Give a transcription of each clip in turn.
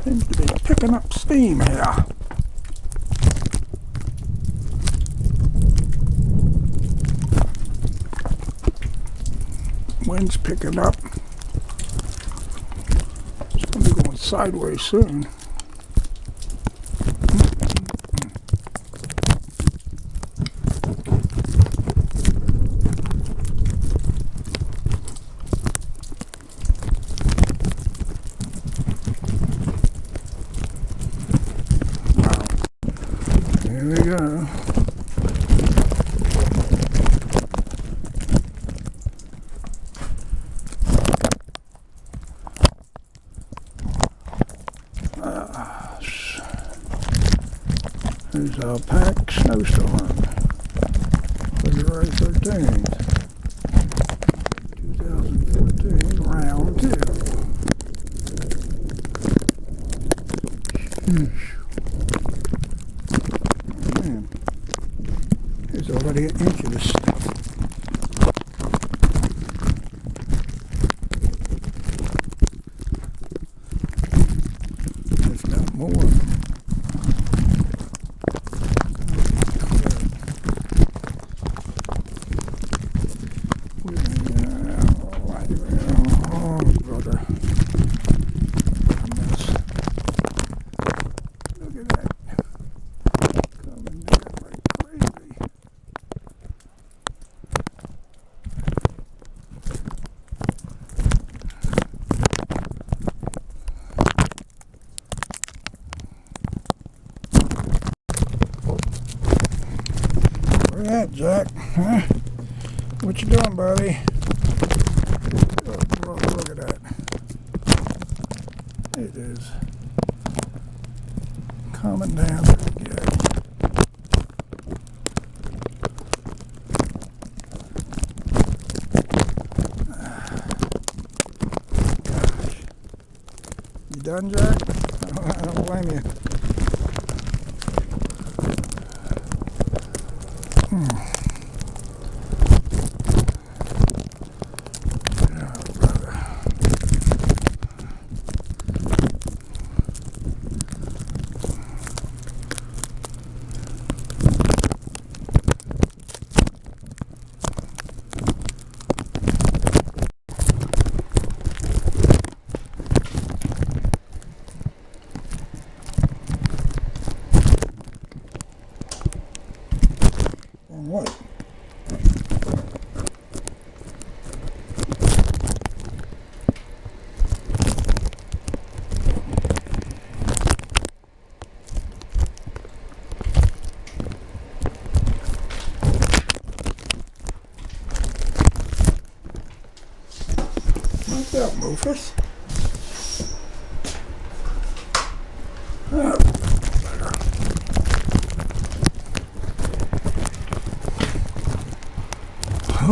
Seems to be picking up steam here. Wind's picking up. It's going to be going sideways soon. Here we go. There's our pack snowstorm. February 13th, 2014, round 2. Man, there's already an inch of this stuff. There's not more. Where at, Jack? Huh? What you doing, buddy? Oh, look at that. It is coming down again. Gosh. You done, Jack? I don't blame you. What? What's up, Rufus?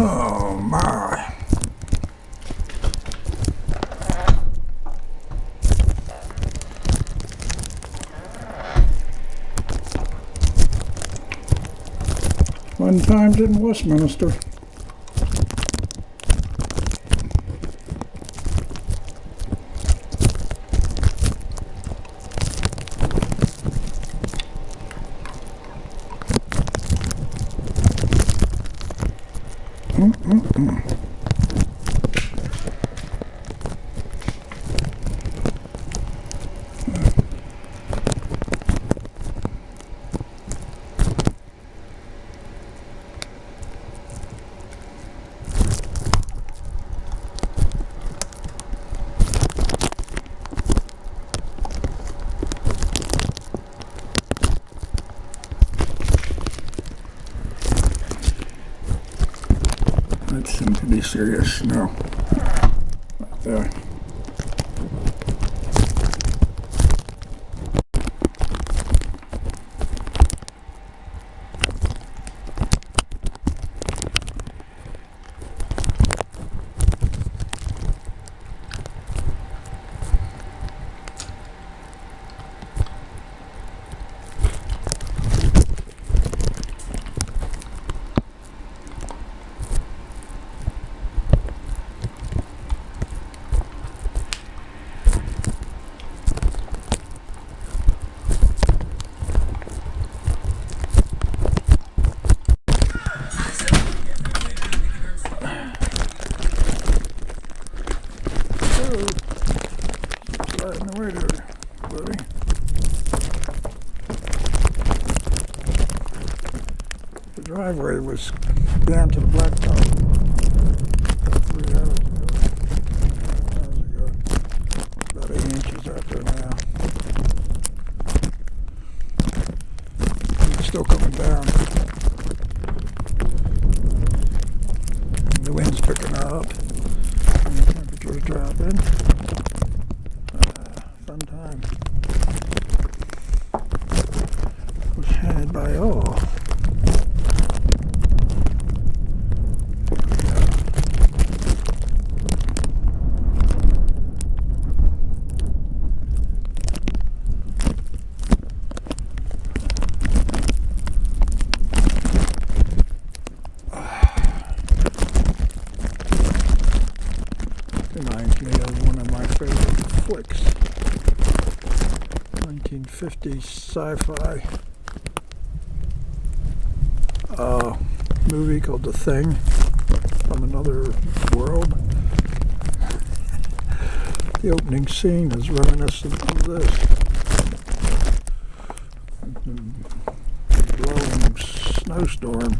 Oh my. Fun times in Westminster. That seems to be serious snow. Right there. Sliding the way there, buddy. The driveway was down to the blacktop 3 hours ago. About 8 inches out there now. It's still coming down. And the wind's picking up. And the temperature's dropping. Fun time. Was had by all. Reminds me of one of my favorite flicks, 1950s sci-fi movie called The Thing from Another World. The opening scene is reminiscent of this. Blowing snowstorm.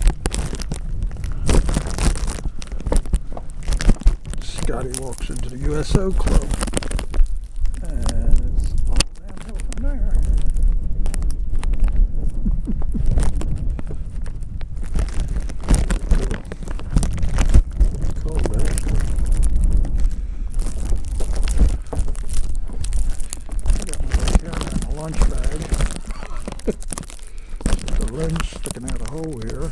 Scotty walks into the USO Club, and it's all downhill from there. Cool, very cool. I got my camera in a lunch bag. The lens sticking out a hole here.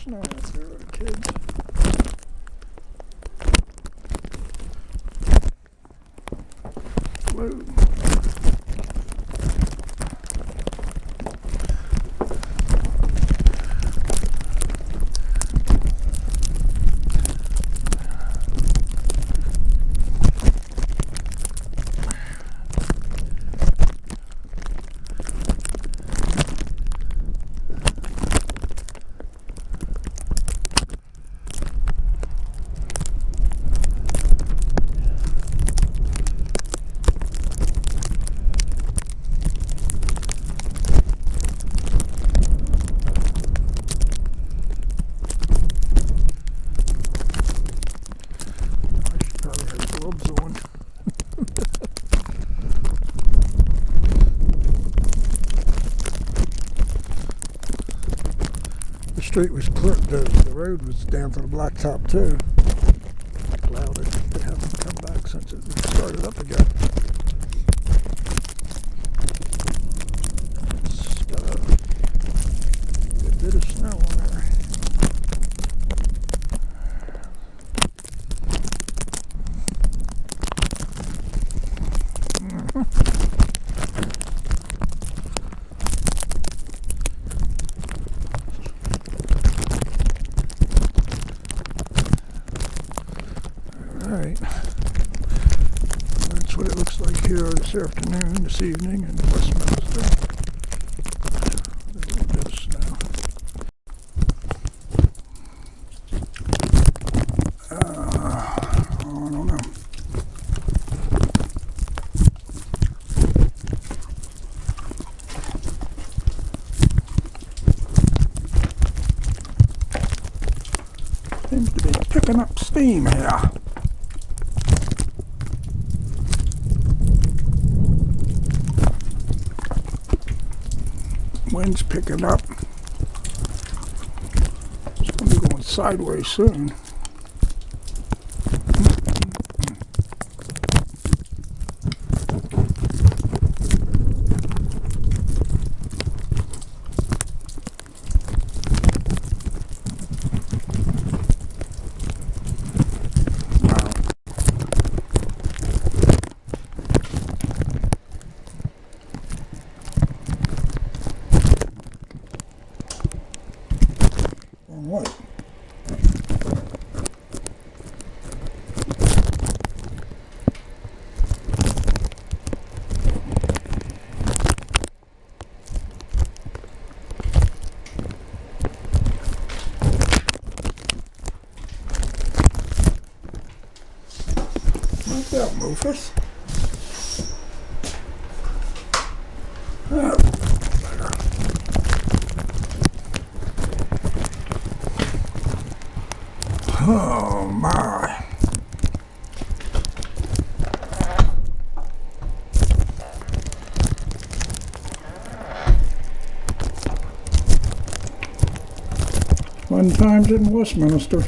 Snow out there, kids. Blue. The street was clear, the road was down to the blacktop too. Clouded. They haven't come back since it started up again. It's got a good bit of snow on there. Alright, that's what it looks like here this afternoon, this evening in West Memphis. A little bit of snow. I don't know. Seems to be picking up steam here. Wind's picking up. It's going to be going sideways soon. Wrong light. Like that, Rufus. Oh my. Fun times in Westminster.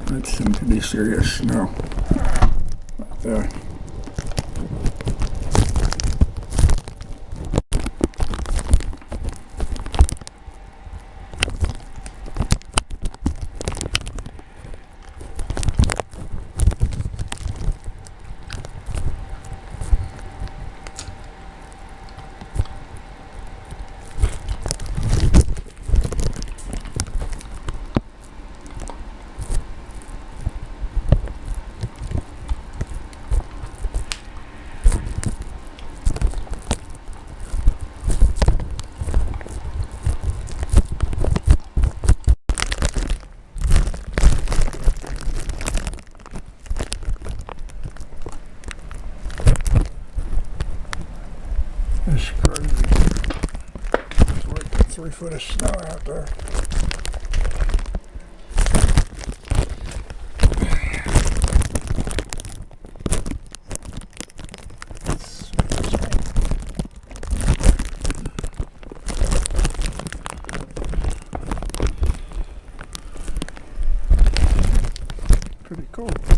That seemed to be serious snow. Right there. It's crazy. It's like 3 foot of snow out there. Pretty cool.